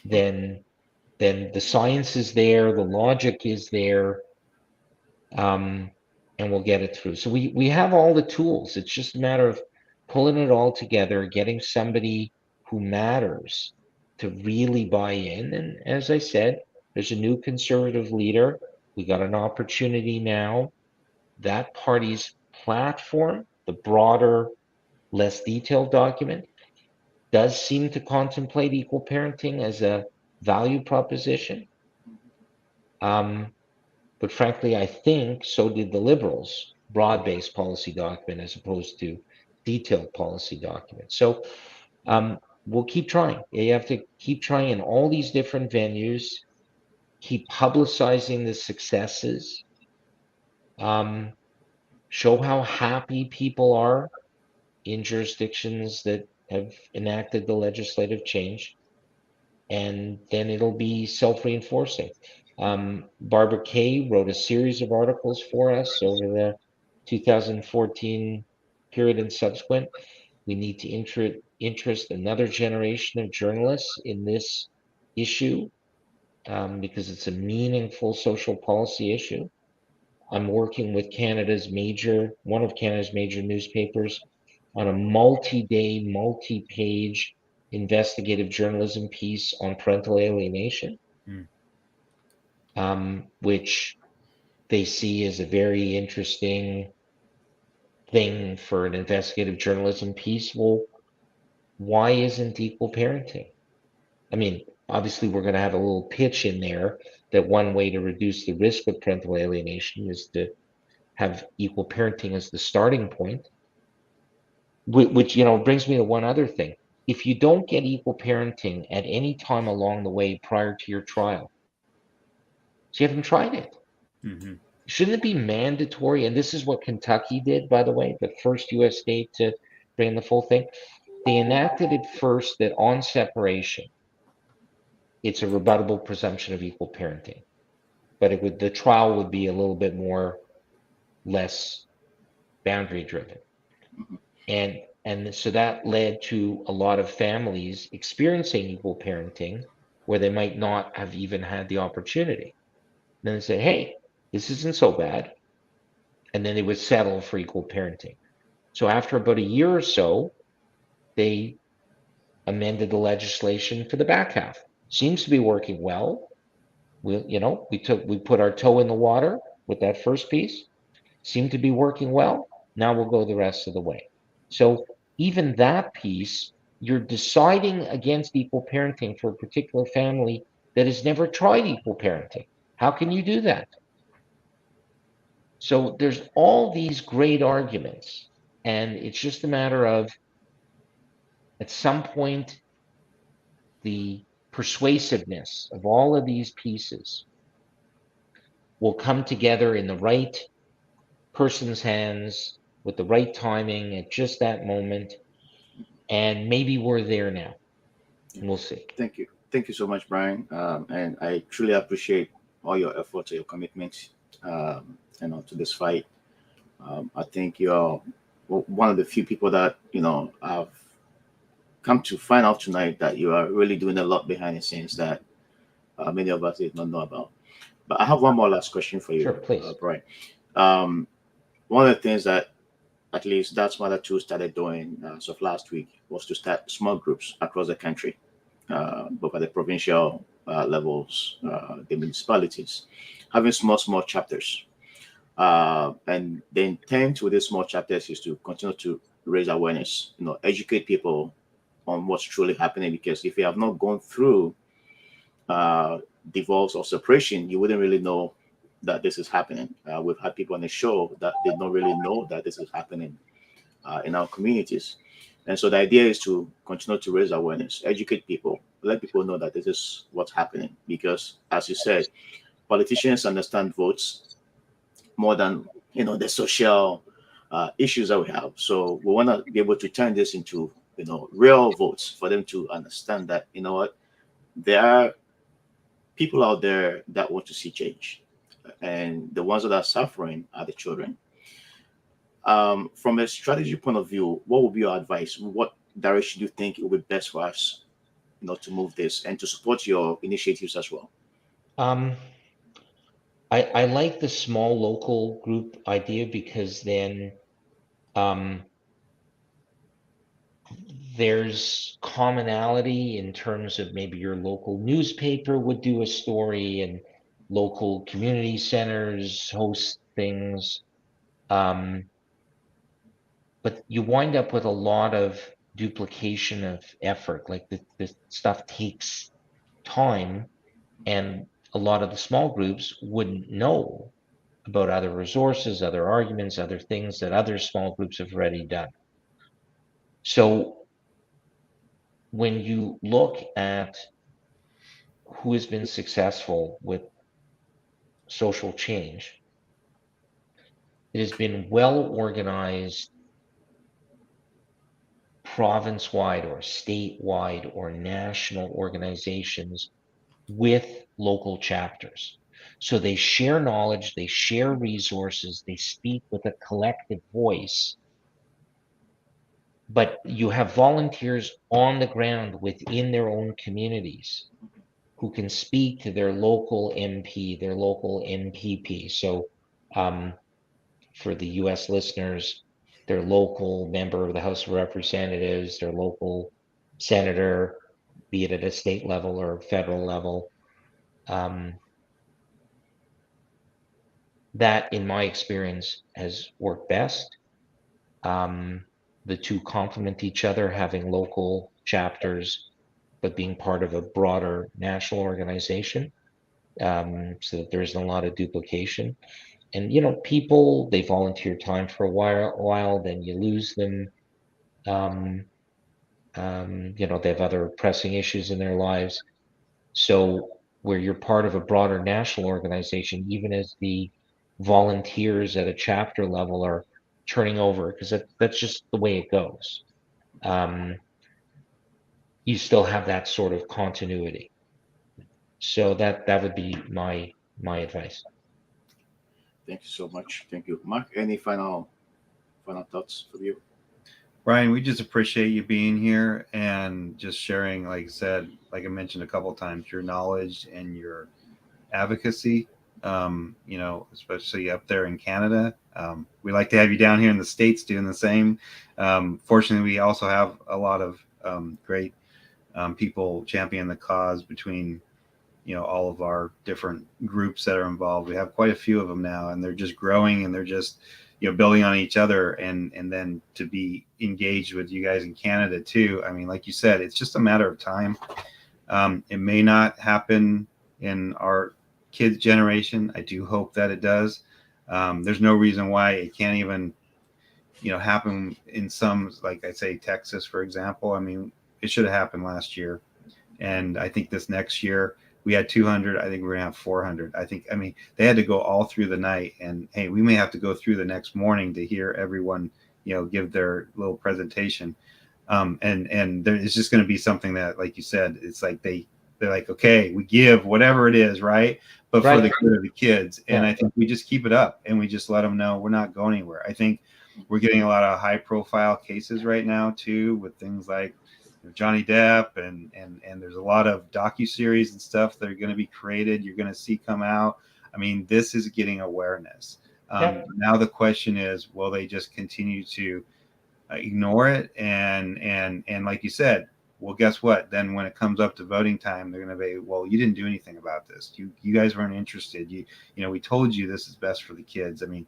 then the science is there, the logic is there, and we'll get it through. So we have all the tools. It's just a matter of pulling it all together, getting somebody who matters to really buy in. And as I said, there's a new Conservative leader. We got an opportunity now. That party's platform, the broader, less detailed document, does seem to contemplate equal parenting as a value proposition. But frankly, I think so did the Liberals' broad-based policy document as opposed to detailed policy documents. So we'll keep trying. You have to keep trying in all these different venues, keep publicizing the successes, show how happy people are in jurisdictions that have enacted the legislative change, and then it'll be self-reinforcing. Barbara Kay wrote a series of articles for us over the 2014 period and subsequent. We need to interest another generation of journalists in this issue because it's a meaningful social policy issue. I'm working with one of Canada's major newspapers on a multi-day, multi-page investigative journalism piece on parental alienation, which they see as a very interesting thing for an investigative journalism piece. Well, why isn't equal parenting? I mean, obviously, we're going to have a little pitch in there that one way to reduce the risk of parental alienation is to have equal parenting as the starting point, which brings me to one other thing. If you don't get equal parenting at any time along the way prior to your trial, so you haven't tried it, shouldn't it be mandatory? And this is what Kentucky did, by the way, the first U.S. state to bring in the full thing. They enacted it first that on separation, it's a rebuttable presumption of equal parenting, but the trial would be a little bit less boundary driven. And so that led to a lot of families experiencing equal parenting where they might not have even had the opportunity. Then they say, hey, this isn't so bad. And then they would settle for equal parenting. So after about a year or so, they amended the legislation for the back half. Seems to be working well. We put our toe in the water with that first piece. Seemed to be working well. Now we'll go the rest of the way. So even that piece, you're deciding against equal parenting for a particular family that has never tried equal parenting. How can you do that? So there's all these great arguments, and it's just a matter of at some point the persuasiveness of all of these pieces will come together in the right person's hands with the right timing at just that moment. And maybe we're there now. Yeah. We'll see. Thank you so much, Brian. And I truly appreciate all your efforts, your commitment, to this fight. I think you're one of the few people that I've come to find out tonight that you are really doing a lot behind the scenes that many of us did not know about. But I have one more last question for Sure, you, please. Brian. Um, One of the things that at least that's Mother 2 started doing as of last week was to start small groups across the country, both at the provincial levels, the municipalities, having small chapters. And the intent with these small chapters is to continue to raise awareness, educate people on what's truly happening. Because if you have not gone through uh, divorce or separation, you wouldn't really know that this is happening. We've had people on the show that did not really know that this is happening in our communities. And so the idea is to continue to raise awareness, educate people, let people know that this is what's happening. Because, as you said, politicians understand votes more than the social issues that we have. So we want to be able to turn this into real votes for them to understand that what there are people out there that want to see change, and the ones that are suffering are the children. From a strategy point of view, what would be your advice? What direction do you think it would be best for us, to move this and to support your initiatives as well? Um, I like the small local group idea because then um, there's commonality in terms of maybe your local newspaper would do a story and local community centers host things. Um, but you wind up with a lot of duplication of effort. Like the stuff takes time, and a lot of the small groups wouldn't know about other resources, other arguments, other things that other small groups have already done. So when you look at who has been successful with social change, it has been well organized province-wide or statewide or national organizations with local chapters. So they share knowledge, they share resources, they speak with a collective voice, but you have volunteers on the ground within their own communities who can speak to their local MP, their local MPP. So for the US listeners, their local member of the House of Representatives, their local senator, be it at a state level or federal level. Um, that, in my experience, has worked best. Um, the two complement each other, having local chapters, but being part of a broader national organization, so that there isn't a lot of duplication. And people, they volunteer time for a while, then you lose them. Um, they have other pressing issues in their lives. So where you're part of a broader national organization, even as the volunteers at a chapter level are turning over, because that's just the way it goes. Um, you still have that sort of continuity. So that would be my advice. Thank you so much. Thank you, Mark. Any final thoughts from you? Brian, we just appreciate you being here and just sharing, like I said, like I mentioned a couple of times, your knowledge and your advocacy. especially up there in Canada. We like to have you down here in the States doing the same. Fortunately, we also have a lot of great people champion the cause between all of our different groups that are involved. We have quite a few of them now, and they're just growing, and they're just building on each other, and then to be engaged with you guys in Canada too. I mean, like you said, it's just a matter of time. It may not happen in our kids' generation. I do hope that it does. There's no reason why it can't even happen in some, like I say, Texas, for example. I mean, it should have happened last year, and I think this next year we had 200. I think we're gonna have 400. I mean, they had to go all through the night, and hey, we may have to go through the next morning to hear everyone, give their little presentation. And there is just going to be something that, like you said, it's like they're like, okay, we give whatever it is, right? But for the good of the kids. And I think we just keep it up, and we just let them know we're not going anywhere. I think we're getting a lot of high profile cases right now too, with things like Johnny Depp, and there's a lot of docuseries and stuff that are going to be created. You're going to see come out. I mean, this is getting awareness. Now the question is, will they just continue to ignore it? And like you said, well, guess what? Then when it comes up to voting time, they're going to be, well, you didn't do anything about this. You guys weren't interested. We told you this is best for the kids. I mean,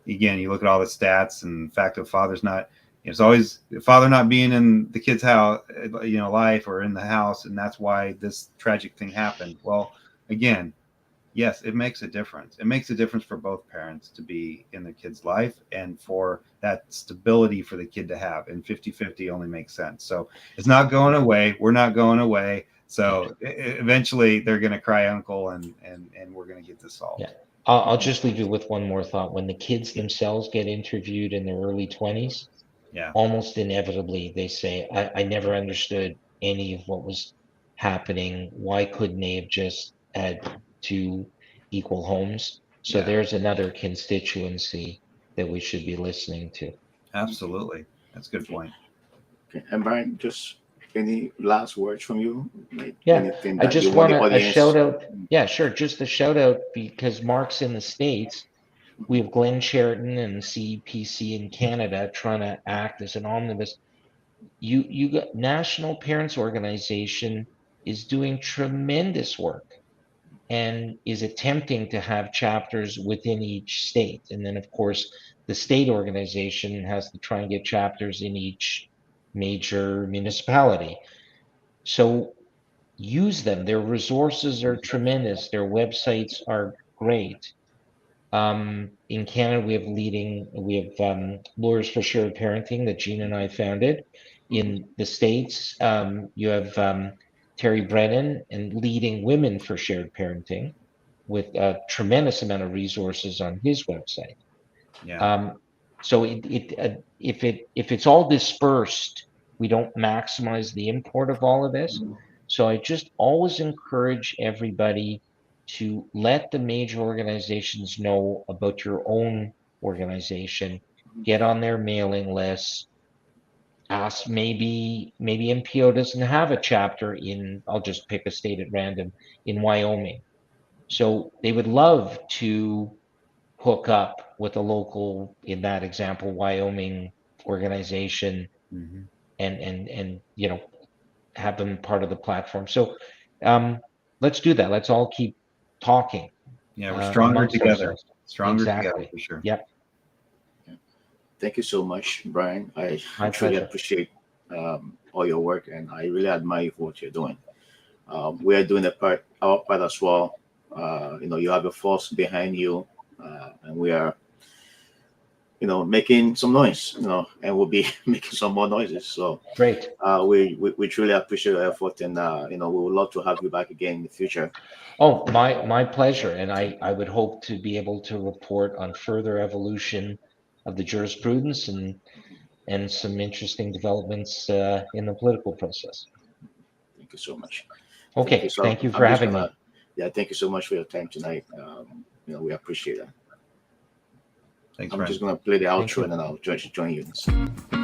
again, you look at all the stats, and the fact that father's not. It's always the father not being in the kid's house, life, or in the house, and that's why this tragic thing happened. Well, again, yes, it makes a difference. It makes a difference for both parents to be in the kid's life, and for that stability for the kid to have. And 50-50 only makes sense. So it's not going away. We're not going away. So eventually they're going to cry uncle, and we're going to get this solved. Yeah. I'll just leave you with one more thought. When the kids themselves get interviewed in their early 20s, almost inevitably they say, I never understood any of what was happening. Why couldn't they have just had 2 equal homes? So there's another constituency that we should be listening to. Absolutely. That's a good point. Okay. And Brian, just any last words from you? Like I just want a shout out. Yeah, sure. Just a shout out, because Mark's in the States. We have Glenn Sheridan and CPC in Canada trying to act as an omnibus. You got National Parents Organization is doing tremendous work, and is attempting to have chapters within each state. And then, of course, the state organization has to try and get chapters in each major municipality. So use them. Their resources are tremendous. Their websites are great. In Canada, we have Lawyers for Shared Parenting that Gene and I founded. In the States, you have Terry Brennan and Leading Women for Shared Parenting, with a tremendous amount of resources on his website. So if it's all dispersed, we don't maximize the import of all of this. So I just always encourage everybody to let the major organizations know about your own organization, get on their mailing lists, ask, maybe MPO doesn't have a chapter in, I'll just pick a state at random, in Wyoming. So they would love to hook up with a local, in that example, Wyoming organization, and have them part of the platform. So let's do that. Let's all keep talking. Yeah, we're stronger together. Stronger together, for sure. Yep. Thank you so much, Brian. I My truly pleasure. appreciate all your work, and I really admire you for what you're doing. We are doing our part as well. You have a force behind you, and we are, making some noise, and we'll be making some more noises. So Great. We truly appreciate your effort, and we would love to have you back again in the future. Oh, my pleasure. And I would hope to be able to report on further evolution of the jurisprudence, and some interesting developments in the political process. Thank you so much. Okay, thank you for having me. Yeah, thank you so much for your time tonight. We appreciate that. Thanks, I'm Brian. just going to play the outro, and then I'll join you.